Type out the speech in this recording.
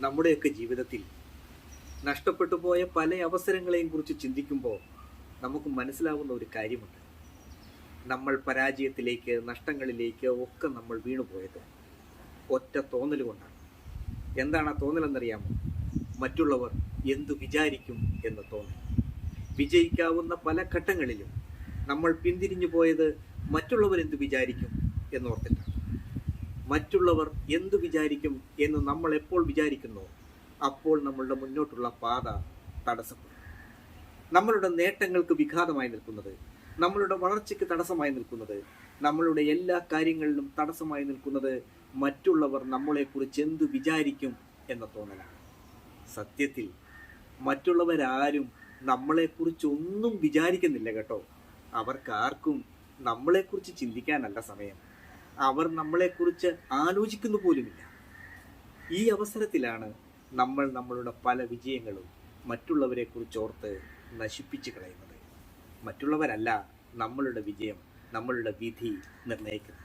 നമ്മുടെയൊക്കെ ജീവിതത്തിൽ നഷ്ടപ്പെട്ടു പോയ പല അവസരങ്ങളെയും കുറിച്ച് ചിന്തിക്കുമ്പോൾ നമുക്ക് മനസ്സിലാവുന്ന ഒരു കാര്യമുണ്ട്. നമ്മൾ പരാജയത്തിലേക്ക്, നഷ്ടങ്ങളിലേക്ക് ഒക്കെ നമ്മൾ വീണുപോയത് ഒറ്റ തോന്നൽ കൊണ്ടാണ്. എന്താണ് ആ തോന്നലെന്നറിയാമോ? മറ്റുള്ളവർ എന്തു വിചാരിക്കും എന്ന തോന്നൽ. വിജയിക്കാവുന്ന പല ഘട്ടങ്ങളിലും നമ്മൾ പിന്തിരിഞ്ഞു പോയത് മറ്റുള്ളവർ എന്തു വിചാരിക്കും എന്നോർത്തിട്ടാണ്. മറ്റുള്ളവർ എന്തു വിചാരിക്കും എന്ന് നമ്മൾ എപ്പോൾ വിചാരിക്കുന്നു, അപ്പോൾ നമ്മളുടെ മുന്നോട്ടുള്ള പാത തടസ്സപ്പെടും. നമ്മളുടെ നേട്ടങ്ങൾക്ക് വിഘാതമായി നിൽക്കുന്നത്, നമ്മളുടെ വളർച്ചയ്ക്ക് തടസ്സമായി നിൽക്കുന്നത്, നമ്മളുടെ എല്ലാ കാര്യങ്ങളിലും തടസ്സമായി നിൽക്കുന്നത് മറ്റുള്ളവർ നമ്മളെക്കുറിച്ച് എന്തു വിചാരിക്കും എന്ന തോന്നലാണ്. സത്യത്തിൽ മറ്റുള്ളവരാരും നമ്മളെക്കുറിച്ച് ഒന്നും വിചാരിക്കുന്നില്ല കേട്ടോ. അവർക്കാർക്കും നമ്മളെക്കുറിച്ച് ചിന്തിക്കാനല്ല സമയം. അവർ നമ്മളെക്കുറിച്ച് ആലോചിക്കുന്നു പോലുമില്ല. ഈ അവസരത്തിലാണ് നമ്മൾ നമ്മളുടെ പല വിജയങ്ങളും മറ്റുള്ളവരെ കുറിച്ച് ഓർത്ത് നശിപ്പിച്ചു കളയുന്നത്. മറ്റുള്ളവരല്ല നമ്മളുടെ വിജയം, നമ്മളുടെ വിധി നിർണ്ണയിക്കുന്നത്.